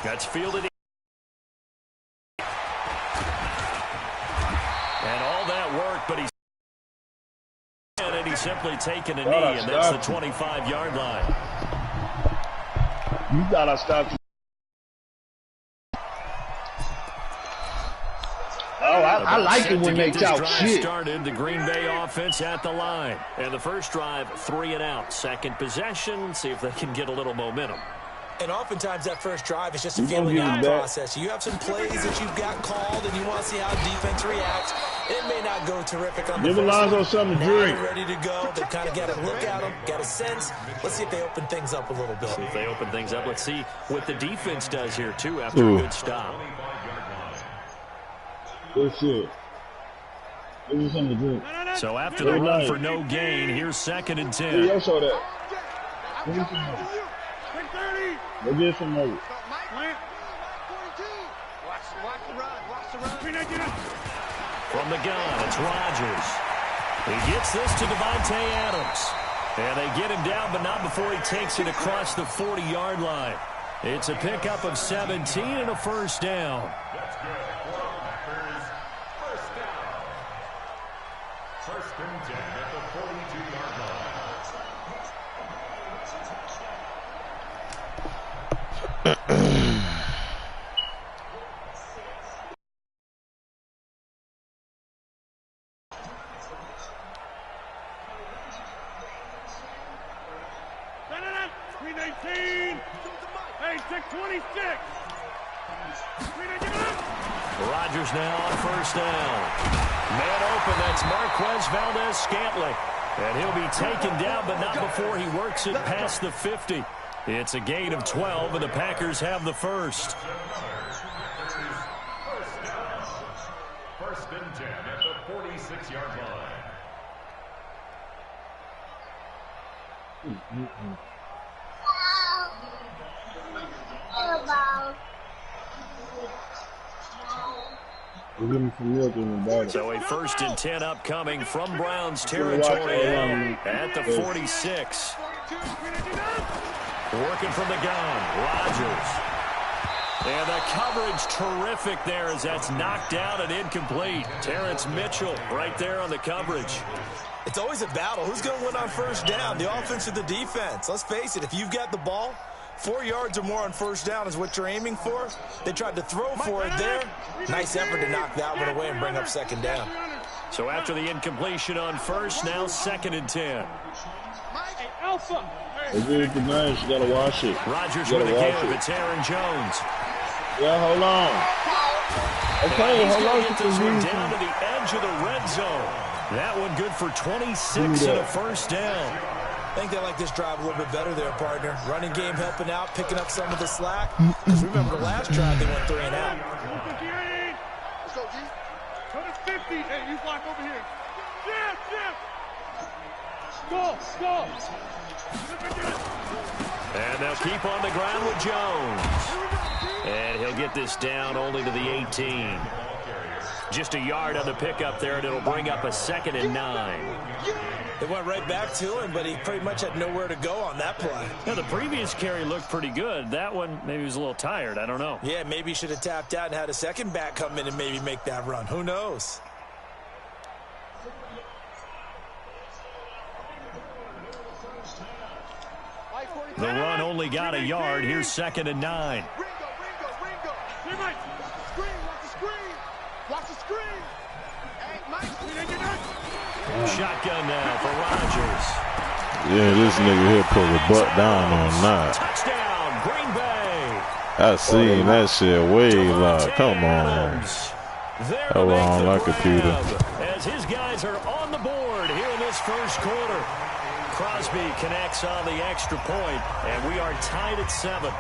That's fielded. And all that work, but he's simply taken a knee, and that's the 25-yard line. You thought I stopped you. Oh, I like it when they talk shit. Started the Green Bay offense at the line. And the first drive, 3 and out. Second possession, see if they can get a little momentum. And oftentimes that first drive is just a feeling out process. You have some plays that you've got called, and you want to see how defense reacts. It may not go terrific on the first one. Give Alonzo something to drink. Now they're ready to go. They've kind of got to look at them, got a sense. Let's see if they open things up a little bit. See if they open things up. Let's see what the defense does here, too, after a good stop. Good shit. Give me something to drink. So after the run for no gain, here's 2nd and 10. Yeah, show that. Give me some more. Go get some more. From the gun, it's Rodgers. He gets this to Devontae Adams. And they get him down, but not before he takes it across the 40-yard line. It's a pickup of 17 and a first down. First and 10 at the 42-yard line. Rodgers now on first down. Man open, that's Marquez Valdez-Scantling. And he'll be taken down, but not before he works it past the 50. It's a gain of 12, and the Packers have the first. First and 10 at the 46-yard line. So a first and 10 upcoming from Browns territory at the 46. Working from the gun, Rodgers. And the coverage terrific there as that's knocked down and incomplete. Terrence Mitchell right there on the coverage. It's always a battle. Who's going to win on first down, the offense or the defense? Let's face it, if you've got the ball, 4 yards or more on first down is what you're aiming for. They tried to throw for it there. Nice effort to knock that one away and bring up second down. So after the incompletion on first, now 2nd and 10. You gotta wash it. Rodgers with a give. It's Aaron Jones. Yeah, hold on. Okay, hold on. Get this one down to the edge of the red zone. That one good for 26 and a first down. I think they like this drive a little bit better there, partner. Running game helping out, picking up some of the slack. Because remember the last drive, they went 3 and out. Let's go, G. Go to 50. Hey, you block over here. Jeff. Go. And they'll keep on the ground with Jones. And he'll get this down only to the 18. Just a yard on the pickup there, and it'll bring up a 2nd and 9. They went right back to him, but he pretty much had nowhere to go on that play. Now, the previous carry looked pretty good. That one, maybe he was a little tired. I don't know. Yeah, maybe he should have tapped out and had a second back come in and maybe make that run. Who knows? The run only got a yard. Here's 2nd and 9. Ringo. Watch the screen. Hey, Mike. Shotgun now for Rodgers. Yeah, this nigga here put a butt down on that. Touchdown, Green Bay. I seen that shit way live. Come on. Hold on, my computer. As his guys are on the board here in this first quarter. Crosby connects on the extra point, and we are tied at 7.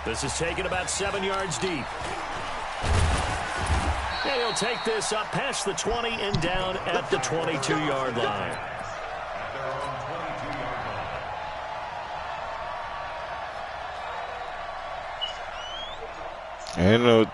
This is taken about 7 yards deep. And he'll take this up past the 20 and down at the 22-yard line. Ain't no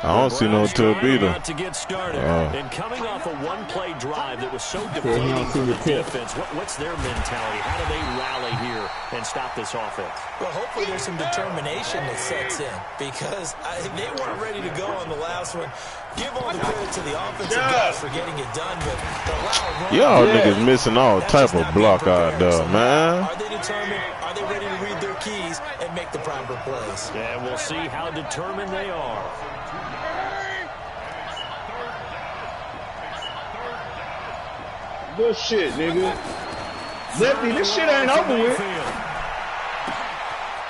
I don't see no tub either. To get started. And coming off a one-play drive that was so defeating for the defense, what's their mentality? How do they rally here and stop this offense? Well, hopefully there's some determination that sets in because they weren't ready to go on the last one. Give all the credit to the offensive guys for getting it done, but the loud run. Y'all niggas missing all type of block out there, man. Are they determined? Are they ready to read their keys and make the proper plays? And we'll see how determined they are. Good shit, nigga. Lefty, this shit ain't over with.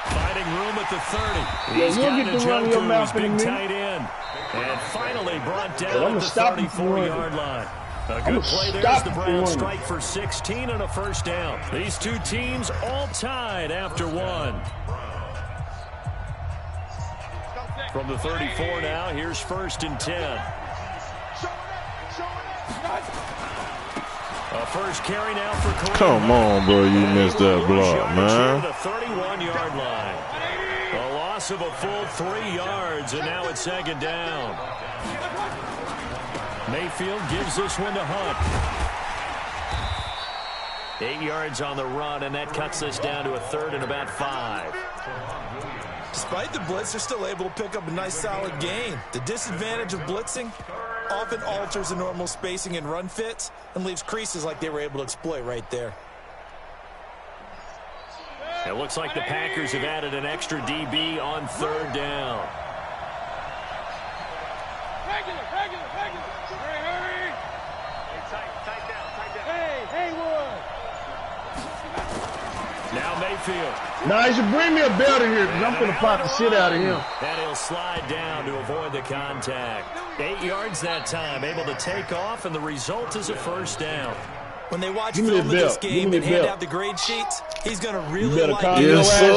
Fighting room at the 30. Yeah, you'll get to run your mouth in a minute. Tight end. And finally brought down at the 34-yard line. A good play there as the Browns strike for 16 and a first down. These two teams all tied after one. From the 34 now, here's 1st and 10. A first carry now for Kareem. Come on, bro. You missed that block, man. The 31-yard line. A loss of a full 3 yards, and now it's 2nd down. Mayfield gives this one to Hunt. 8 yards on the run, and that cuts this down to a 3rd and about 5. Despite the blitz, they're still able to pick up a nice solid gain. The disadvantage of blitzing often alters the normal spacing and run fits and leaves creases like they were able to exploit right there. It looks like the Packers have added an extra DB on 3rd down. Now Mayfield. Nah, you should bring me a belt in here because I'm going to pop the shit out of him. And he'll slide down to avoid the contact. 8 yards that time, able to take off, and the result is a first down. When they watch film of this game and hand out the grade sheets, he's going to really like it. Yes, sir.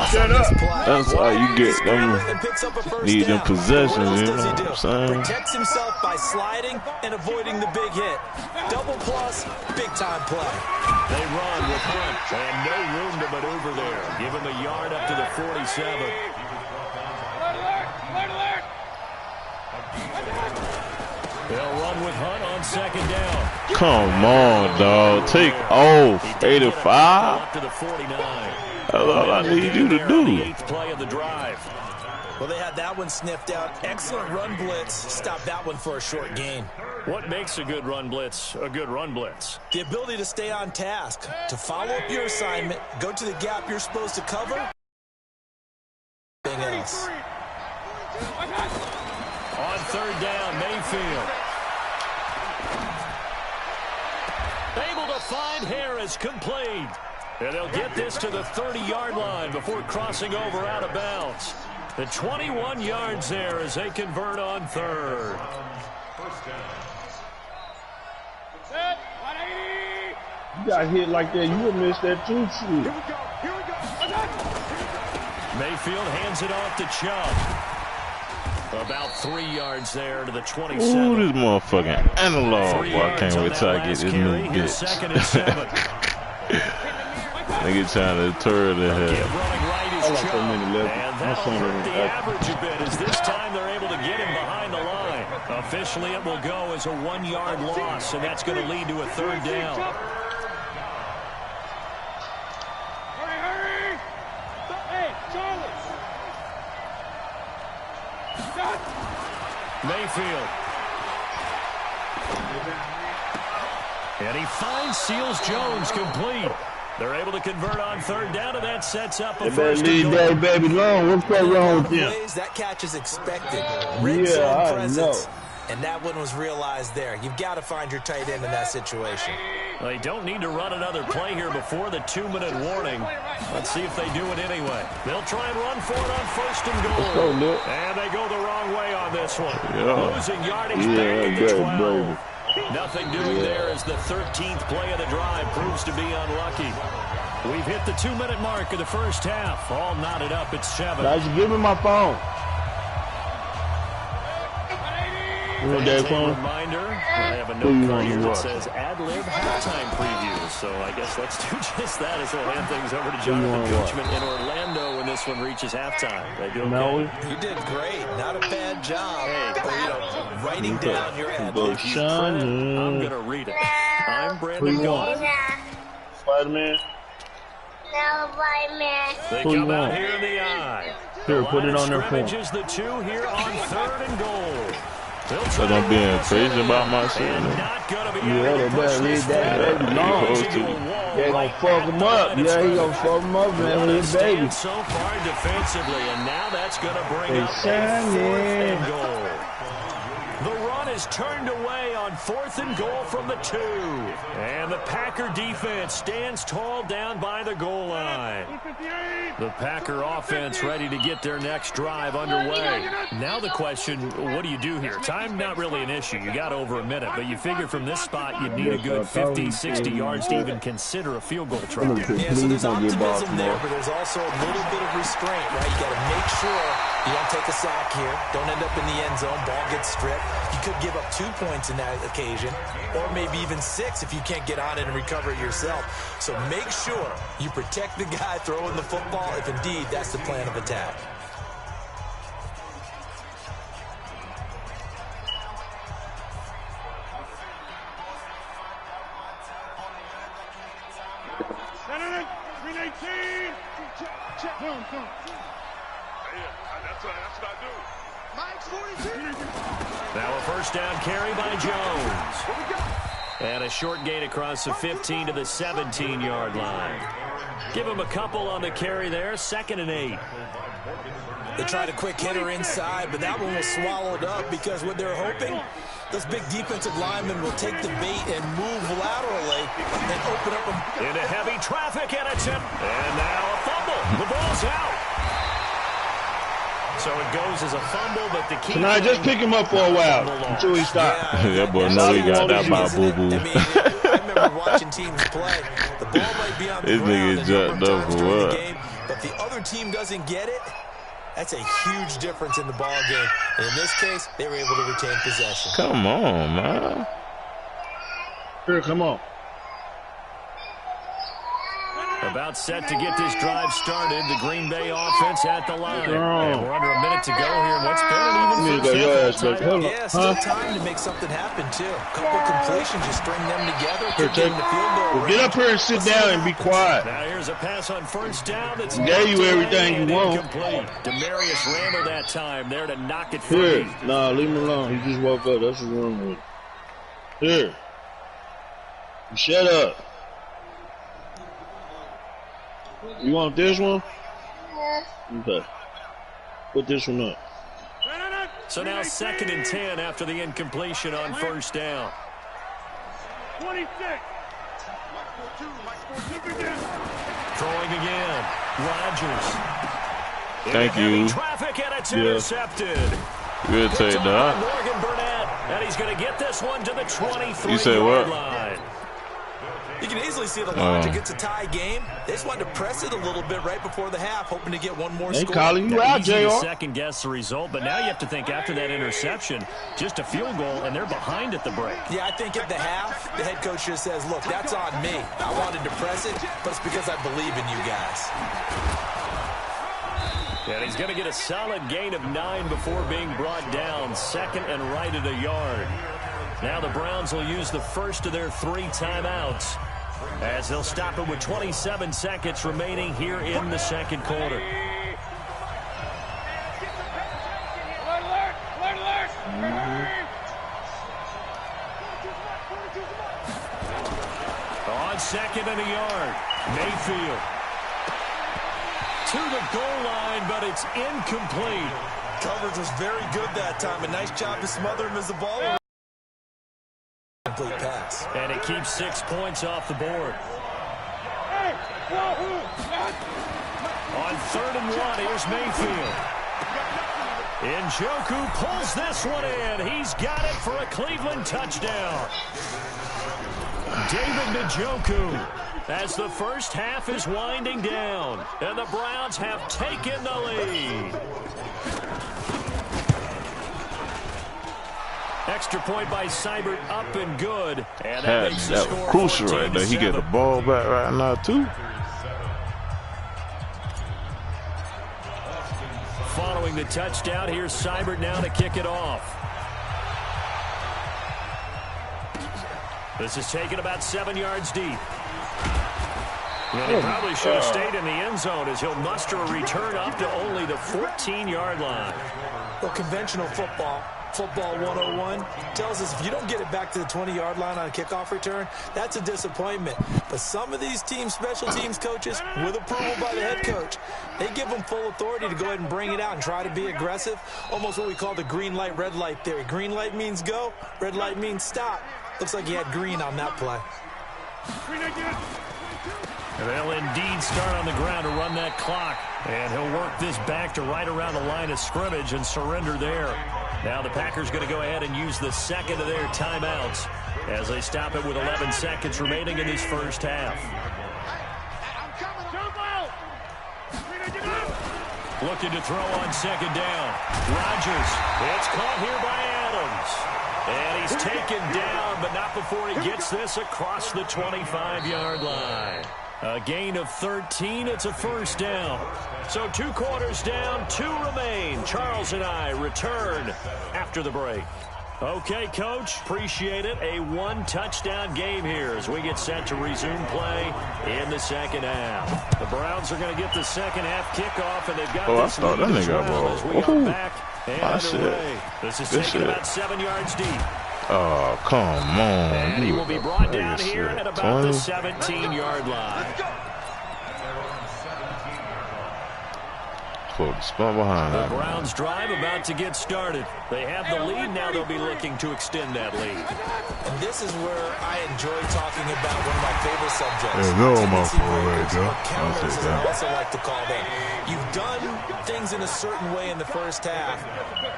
Shut up. That's why you get them. Need them possessions, you know what I'm saying? Protects himself by sliding and avoiding the big hit. Double plus, big time play. They run with Hunt, and no room to maneuver there. Give him a yard up to the 47. They'll run with Hunt on 2nd down. Come on, dog. Take off. 85. Up to the 49. That's all I need you to do. The 8th play of the drive. Well, they had that one sniffed out. Excellent run blitz. Stop that one for a short gain. What makes a good run blitz a good run blitz? The ability to stay on task, to follow up your assignment, go to the gap you're supposed to cover. Anything else. On 3rd down, Mayfield. Able to find Harris, complete. And they'll get this to the 30-yard line before crossing over out of bounds. The 21 yards there as they convert on 3rd. You got hit like that, you would miss that too. Mayfield hands it off to Chubb. About 3 yards there to the 27. Ooh, this motherfucking analog. Boy, I can't wait till I get this new bitch. 2nd and 7. Nigga trying to turn the head. Running right is like so many levels. And that'll hurt the average a bit as this time they're able to get him behind the line. Officially, it will go as a 1-yard loss, and that's going to lead to a 3rd down. Mayfield. And he finds Seals Jones complete. They're able to convert on 3rd down, and that sets up a first and goal. That baby long. What's going wrong with him? That catch is expected. Yeah, I know. And that one was realized there. You've got to find your tight end in that situation. They don't need to run another play here before the 2-minute warning. Let's see if they do it anyway. They'll try and run for it on 1st and goal. And they go the wrong way on this one. Yeah. Losing yardage back at the 12. Nothing doing there as the 13th play of the drive proves to be unlucky. We've hit the 2-minute mark of the first half. All knotted up at 7. Guys, you give me my phone. Reminder, I have a note card here that says ad-lib halftime preview. So I guess let's do just that as we'll hand things over to Jonathan Coachman in Orlando when this one reaches halftime. They do okay? You did great. Not a bad job. Hey, writing down your ad-lib. I'm going to read it. I'm Brandon Gaudin. Spider-Man. No, Spider-Man. They come out here in the eye. Here, put it on their phone. Is the 2 here on 3rd and goal. Because I'm being crazy about myself. They better leave that baby alone. They gonna fuck him up. Yeah, he gonna fuck him up, man, with his baby. So far defensively, and now that's gonna bring up 4th and goal. The run is turned away on 4th and goal from the 2. And the Packer defense stands tall down by the goal line. The Packer offense ready to get their next drive underway. Now the question, what do you do here? Time not really an issue. You got over a minute, but you figure from this spot you'd need a good 50, 60 yards to even consider a field goal try. Yeah, so there's optimism there, but there's also a little bit of restraint, right? You got to make sure you don't take a sack here. Don't end up in the end zone. Ball gets stripped. You could give up 2 points in that occasion, or maybe even 6 if you can't get on it and recover it yourself. So make sure you protect the guy throwing the football if indeed that's the plan of attack. Now a first down carry by Jones. And a short gain across the 15 to the 17-yard line. Give him a couple on the carry there. 2nd and 8. They tried a quick hitter inside, but that one was swallowed up because what they're hoping, those big defensive linemen will take the bait and move laterally and open up into heavy traffic, and it's in. And now a fumble. The ball's out. So it goes as a fumble, but the key. Can I just pick him up for a while until he stops? That boy know he got that by boo-boo. I remember watching teams play. The ball might be on the ground a number of times during the game, but the other team doesn't get it. That's a huge difference in the ball game. And in this case, they were able to retain possession. Come on, man. Here, come on. About set to get this drive started. The Green Bay offense at the line. And we're under a minute to go here. What's been even Yeah, still time to make something happen, too. A couple completions, just string them together. Get up here and sit down and be quiet. Now here's a pass on first down. That's gave you everything you want. Demarius Randall that time there to knock it free. Here, nah, leave him alone. He just woke up. That's what's wrong with him. Here. Shut up. You want this one? Okay. Put this one up. So now 2nd and 10 after the incompletion on first down. 26. Throwing again. Rodgers. Thank you. Traffic, and it's intercepted. Good take that. Morgan Burnett, and he's going to get this one to the 23-yard You said what? line. You can easily see the logic. It's a tie game. They just wanted to press it a little bit right before the half, hoping to get one more score. Calling you out, JR. Second guess the result, but now you have to think after that interception, just a field goal, and they're behind at the break. Yeah, I think at the half, the head coach just says, look, that's on me. I wanted to press it, but it's because I believe in you guys. And he's going to get a solid gain of 9 before being brought down. 2nd and right at a yard. Now the Browns will use the first of their 3 timeouts as they'll stop it with 27 seconds remaining here in the second quarter. On 2nd and a yard, Mayfield to the goal line, but it's incomplete. Coverage was very good that time. A nice job to smother him as the ball. Complete pass. And it keeps 6 points off the board. On 3rd and 1, here's Mayfield. Njoku pulls this one in. He's got it for a Cleveland touchdown. David Njoku as the first half is winding down, and the Browns have taken the lead. Extra point by Seibert, up and good. And that makes the That score was crucial right there. He get the ball back right now, too. Following the touchdown, here's Seibert now to kick it off. This is taken about 7 yards deep. And he probably should have stayed in the end zone as he'll muster a return up to only the 14-yard line. Well, conventional football 101, tells us if you don't get it back to the 20-yard line on a kickoff return, that's a disappointment. But some of these teams, special teams coaches, with approval by the head coach, they give them full authority to go ahead and bring it out and try to be aggressive. Almost what we call the green light, red light theory. Green light means go, red light means stop. Looks like he had green on that play. And they'll indeed start on the ground to run that clock. And he'll work this back to right around the line of scrimmage and surrender there. Now the Packers going to go ahead and use the second of their timeouts as they stop it with 11 seconds remaining in this first half. Looking to throw on second down. Rodgers. It's caught here by Adams. And he's taken down, but not before he gets this across the 25-yard line. A gain of 13. It's a first down. So 2 quarters down, 2 remain. Charles and I return after the break. Okay, Coach, appreciate it. A 1-touchdown game here as we get set to resume play in the second half. The Browns are going to get the second half kickoff, and they've got this lead as well as we are back and underway. This is taken about 7 yards deep. Oh, come on. And he will be brought down here at about the 17-yard line. The Browns drive about to get started. They have the lead. Now they'll be looking to extend that lead. And this is where I enjoy talking about one of my favorite subjects. There's no my fault right there. Counters, as I also like to call them. You've done things in a certain way in the first half,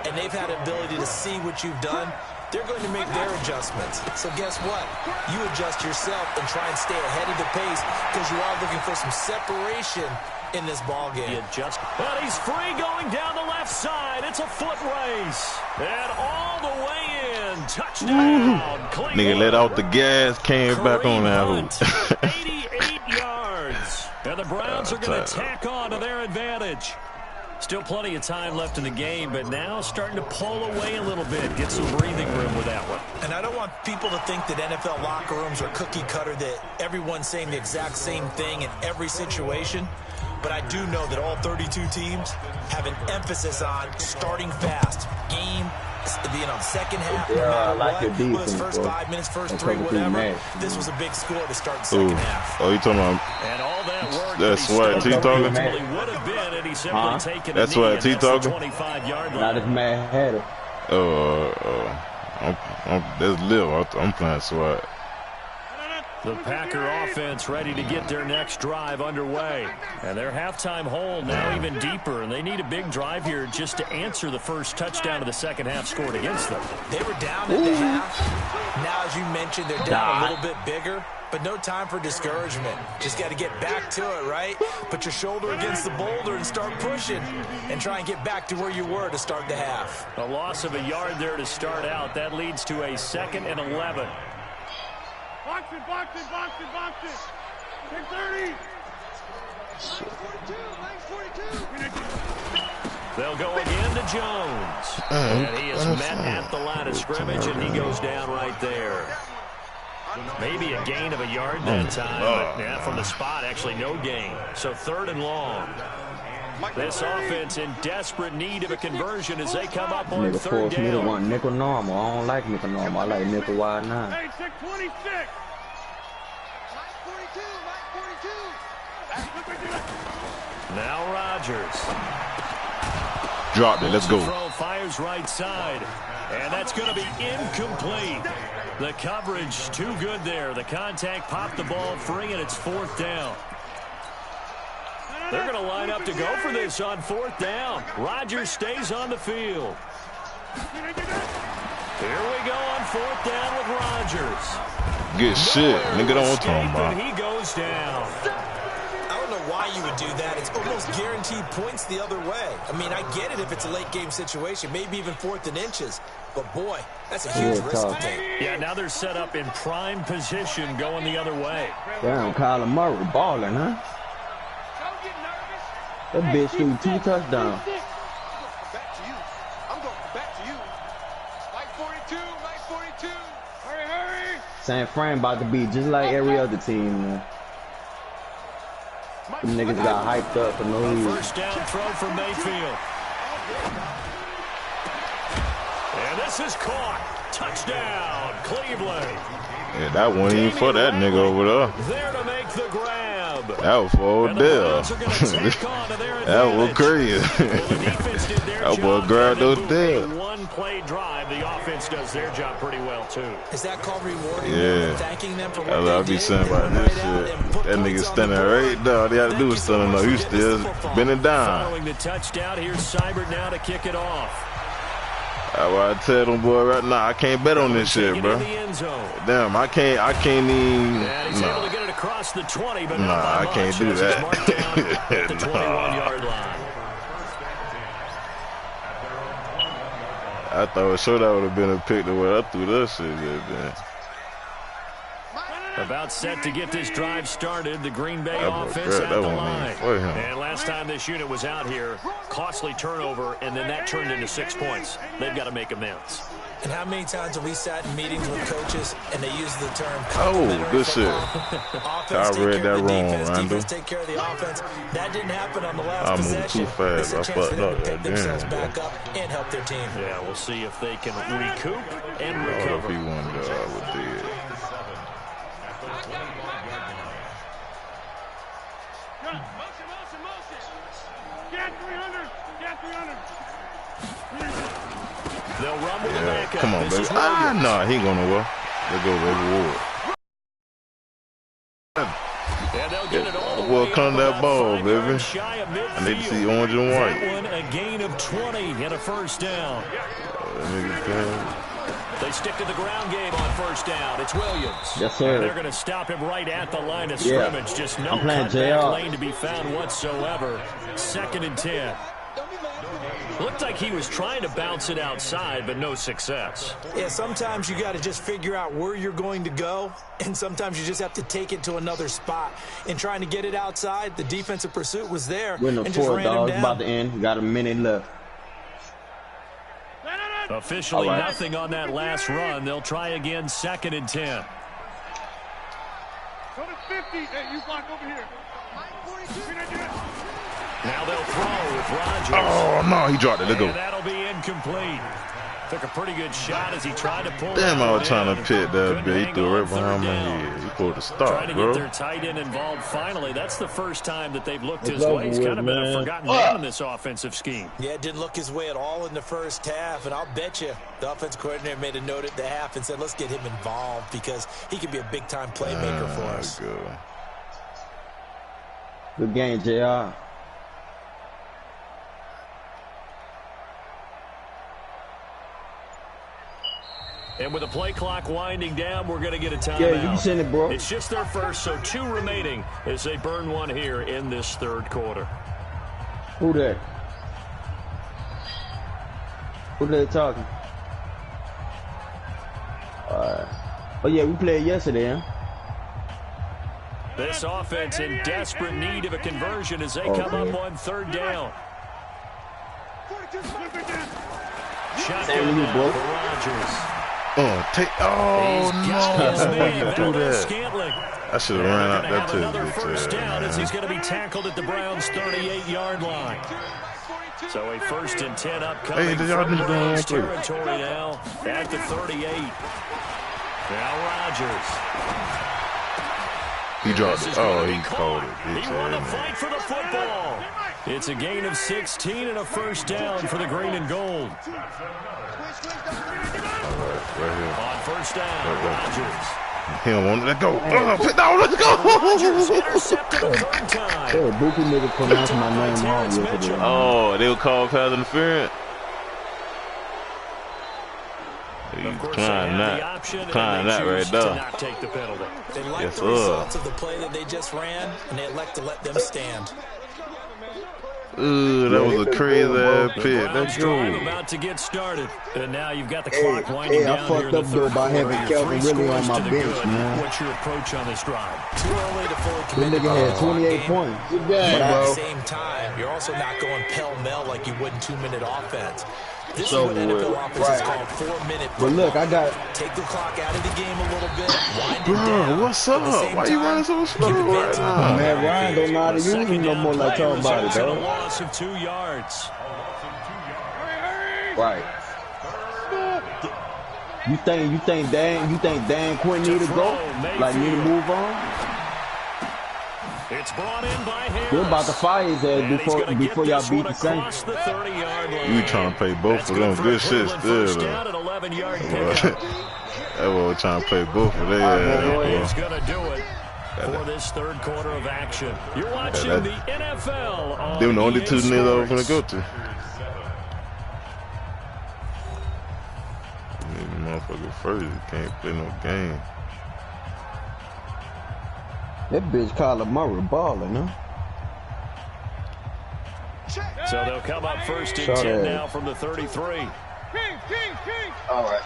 and they've had an ability to see what you've done. They're going to make their adjustments. So guess what? You adjust yourself and try and stay ahead of the pace because you are looking for some separation in this ball game. Well, he's free going down the left side. It's a foot race. And all the way in. Touchdown. Nigga let out the gas, came back on that hoop. 88 yards. And the Browns are going to tack on to their advantage. Still plenty of time left in the game, but now starting to pull away a little bit. Get some breathing room with that one. And I don't want people to think that NFL locker rooms are cookie cutter, that everyone's saying the exact same thing in every situation. But I do know that all 32 teams have an emphasis on starting fast. Game, second half, no matter what. Well, first 5 minutes, first 3, whatever. This was a big score to start the second half. Oh, you talking about? And all that work. That's what T talking. Would have been, and he simply taken that's what T talking. 25-yard line. Not as mad had it. That's Lil. I'm playing SWAT. The Packer offense ready to get their next drive underway. And their halftime hole now even deeper. And they need a big drive here just to answer the first touchdown of the second half scored against them. They were down at the half. Now, as you mentioned, they're down a little bit bigger. But no time for discouragement. Just got to get back to it, right? Put your shoulder against the boulder and start pushing. And try and get back to where you were to start the half. A loss of a yard there to start out. That leads to a 2nd and 11. Boxing. 10-30. 42. They'll go again to Jones. And he is met at the line of scrimmage, and he goes down right there. Maybe a gain of a yard that time, but yeah, from the spot, actually no gain. So 3rd and long. This offense in desperate need of a conversion as they come up on 3rd down. Nigga want nickel normal. I don't like nickel normal. I like nickel wide 9. Hey, 626. Now Rodgers. Dropped it. Let's go. Throw fires right side. And that's going to be incomplete. The coverage too good there. The contact popped the ball free, and it's 4th down. They're going to line up to go for this on 4th down. Rodgers stays on the field. Here we go on 4th down with Rodgers. Good shit. Nigga don't talk about. He goes down. I don't know why you would do that. It's almost guaranteed points the other way. I mean, I get it if it's a late game situation, maybe even 4th and inches. But, boy, that's a huge risk to take. Yeah, now they're set up in prime position going the other way. Damn, Kyler Murray balling, huh? That bitch threw 2 touchdowns. Back to you. I'm going back to you. Light 42, light 42. Hurry, hurry. San Fran about to be just like every other team, man. Them niggas got hyped up for no reason. First down throw for Mayfield. And this is caught. Touchdown, Cleveland. Yeah, that wasn't even for that nigga over there. There to make the grab. That was for Odell. That was crazy. That boy grabbed Odell. One-play drive. The offense does their job pretty well, too. Is that called rewarding? Yeah. Thanking them for what I'll be saying about this shit. That nigga standing right there. All they had to do was stand there. He still bending down. Following the touchdown, here's Seibert now to kick it off. That's why I tell them boy right now, I can't bet on this shit, bro. Damn, I can't even. And he's able to get it across the 20, but I can't do that. At the 21-yard line. I thought sure that would have been a pick the way I threw that shit, man. About set to get this drive started, the Green Bay offense at the line. And last time this unit was out here, costly turnover, and then that turned into 6 points. They've got to make amends. And how many times have we sat in meetings with coaches and they use the term good shit. I read that wrong, Randall. Take care of the offense. That didn't happen on the last possession. I moved too fast. I fucked up. Pick themselves back up and help their team. Yeah, we'll see if they can recoup and recover. If he won, I would do it. They'll run with the backup. Come on, baby. Nah, he ain't going nowhere. Let's go, baby. And they'll get it all the well, way come that ball, baby. I need to see orange and white. That one, a gain of 20 and a first down. They stick to the ground game on first down. It's Williams. Yes, sir. And they're going to stop him right at the line of scrimmage. Just no cutback lane to be found whatsoever. 2nd and 10. Looked like he was trying to bounce it outside, but no success. Yeah, sometimes you got to just figure out where you're going to go, and sometimes you just have to take it to another spot. In trying to get it outside, the defensive pursuit was there. Winning and just ran him down. About to end. We got a minute left. Officially nothing on that last run. They'll try again, 2nd and 10. Go to 50. Hey, you block over here. Now they'll throw with Rodgers. Oh, no, he dropped it. Let's go. And that'll be incomplete. Took a pretty good shot as he tried to pull. Damn, I was trying to pick that bit. He threw it right behind my head. He pulled the stop, Trying to bro. get their tight end involved finally. That's the first time that they've looked his way. He's kind of been a forgotten man in this offensive scheme. Yeah, it didn't look his way at all in the first half, and I'll bet you the offense coordinator made a note at the half and said, let's get him involved because he could be a big-time playmaker for us. Good game, JR. And with the play clock winding down, we're going to get a timeout. Yeah, you can send it, bro. It's just their first, so 2 remaining as they burn one here in this 3rd quarter. Who that? Who they talking? Oh, yeah, we played yesterday, huh? This offense in desperate need of a conversion as they come up on 3rd down. Shotgun now for Rodgers. Oh, no. Do that. I should have ran out that too. Another first down as he's going to be tackled at the Browns' 38-yard line. So a 1st and 10 upcoming from Browns territory now at the 38. Now Rodgers. He dropped it. Oh, he called it. He won the fight for the football. It's a gain of 16 and a first down for the green and gold. Right here. On first down, Rodgers. He don't want to let go. Let's go. Rodgers intercepted a 3rd time. Hey, Buki nigga pronounced my name wrong yesterday. Oh, they were called pass interference. You climb that. Climb that right there. Not take the penalty. They like the results of the play that they just ran, and they elect to let them stand. Ooh, that was a crazy pit. That's good. good. About to get started, and now you've got the clock winding down. I fucked up though by having Kelvin really on my bench, man. What's your approach on this drive? Too early to fully commit. This nigga had 28 points. Good game, but at bro. the same time, you're also not going pell-mell like you would in 2-minute offense. This is what NFL offenses call 4-minute. But look, I got take the clock out of the game a little bit. Wind it Bro, down. what's up? Why you running so slow right now? Man, Ryan don't know how to use him no more like talking about it, A dog. loss of 2 yards. Right. You think Dan Quinn need to go? Like need to move on? It's brought in by Harris. We're about to fire his ass before y'all beat the Saints. You trying to play both of them? Good shit still though. That boy trying to play both of them. He's going to do it for this third quarter of action. You're watching the NFL on them the only two niggas I was going to go to. Motherfucker first, you can't play no game. That bitch Kyler Murray balling, huh? So they'll come up first and 10 now from the 33. All right.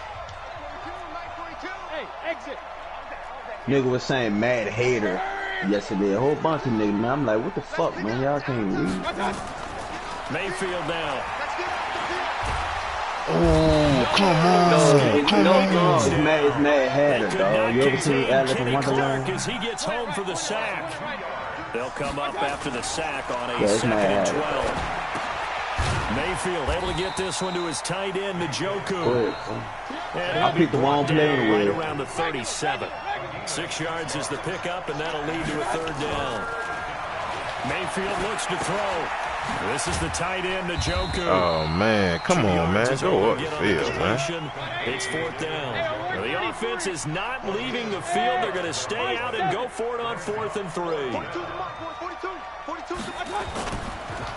Nigga was saying mad hater yesterday. A whole bunch of niggas, man. I'm like, what the fuck, man? Y'all can't read. Mayfield now. Oh, come on. It's mad hatter, dog. You ever seen Alice in Wonderland? As he gets home for the sack. They'll come up after the sack on a 2nd and 12. Mayfield able to get this one to his tight end, Njoku. I picked the wrong play right around the 37. 6 yards is the pickup, and that'll lead to a 3rd down. Mayfield looks to throw. This is the tight end, Njoku. Oh, man. Come on, man. Go up the field, man. It's 4th down. Now, the offense is not leaving the field. They're going to stay out and go for it on 4th and 3.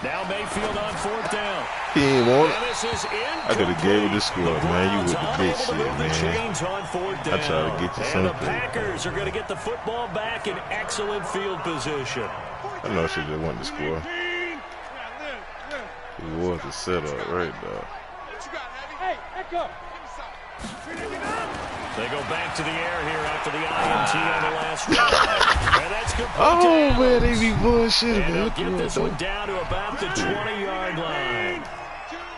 Now Mayfield on 4th down. He ain't want it. I could have gave it the score, man. You with the bitch shit, man. I try to get you something. And the Packers are going to get the football back in excellent field position. I know she just wanted to score. It was a setup right there. Hey, let go. They go back to the air here after the INT on the last drive. And that's good. Oh, man, they be bullshitting. And they'll get this one down to about the 20-yard line.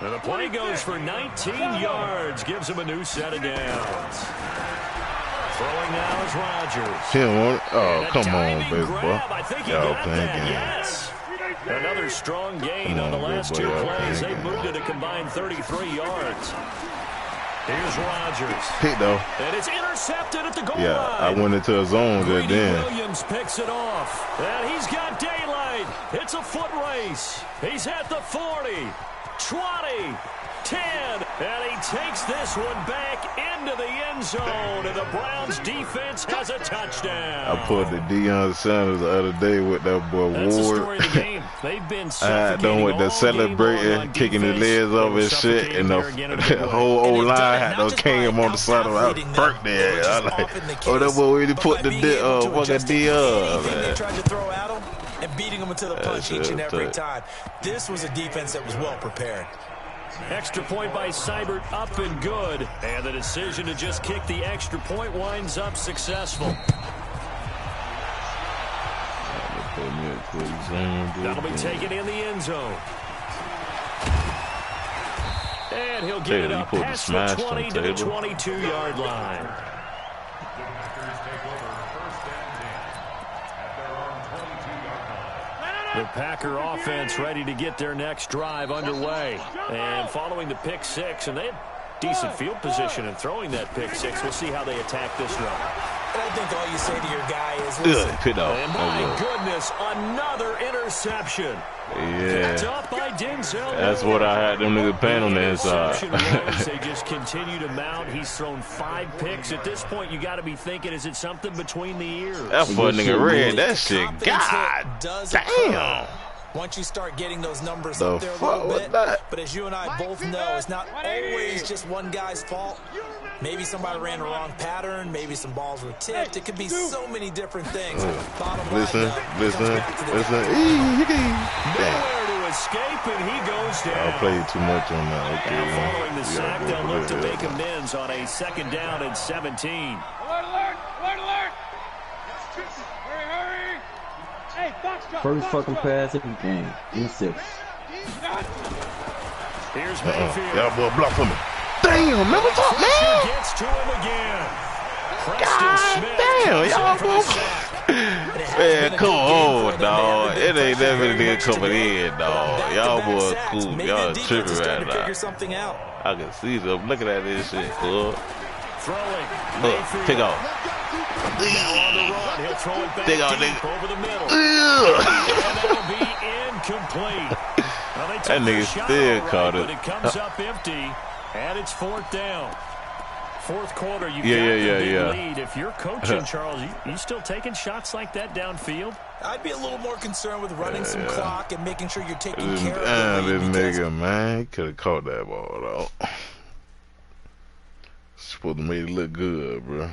And the play goes for 19 yards. Gives him a new set of downs. Throwing now is Rodgers. Oh, come on, baby boy. Y'all playing games. Yes. Another strong gain on the last 2 plays. They moved it a combined 33 yards. Here's Rodgers. Pick though. And it's intercepted at the goal line. Yeah, I went into a zone there then. Williams picks it off. And he's got daylight. It's a foot race. He's at the 40, 20, 10. And he takes this one back into the end zone. And the Browns defense has a touchdown. I pulled the Deion Sanders the other day with that boy That's the Ward. story of the game. They've been I had done with the celebrating, kicking his legs off and shit, and the whole old line had those came on the side of my birthday. I like, oh, that boy really put the fucking D up, man. They tried to throw at him and beating him into the punch each and every time. This was a defense that was well prepared. Extra point by Seibert up and good. And the decision to just kick the extra point winds up successful. That'll be taken in the end zone. And he'll get it up past the 20 to the 22-yard line. The Packer offense ready to get their next drive underway. And following the pick six, and they had decent field position in throwing that pick six. We'll see how they attack this drive. And I think all you say to your guy is, listen, and my goodness, another interception. Yeah. Up by Denzel. That's what I had them niggas paying on the inside. They just continue to mount. He's thrown 5 picks. At this point, you got to be thinking, is it something between the ears? That foot nigga read that shit. God damn. Once you start getting those numbers up there a little bit, but as you and I both know, it's not always just one guy's fault. Maybe somebody ran the wrong pattern. Maybe some balls were tipped. It could be so many different things. Listen. Nowhere to escape, and he goes down. I played too much on that. Okay, now following the sack, they'll look to make amends on a 2nd down and 17. Alert, alert, alert, alert. Hurry, hurry. Hey, First fucking pass of the game. Interception. Here's Mayfield. Y'all boy, block for me. Damn, man, what's up, man? Gets to him again. God damn, y'all boy. Man, come on, dog. It ain't never nigga coming in, dog. Y'all boy cool. Y'all tripping right now. I can see them looking at this shit, cool. Look, take off. Take off, nigga. Over the middle. And that'll be incomplete. That nigga still caught it. But it comes up empty, and it's 4th down. 4th quarter, you got the big lead. If you're coaching, Charles, you still taking shots like that downfield? I'd be a little more concerned with running some clock and making sure you're taking care of this nigga, man, he could have caught that ball, though. Supposed to make it look good, bro.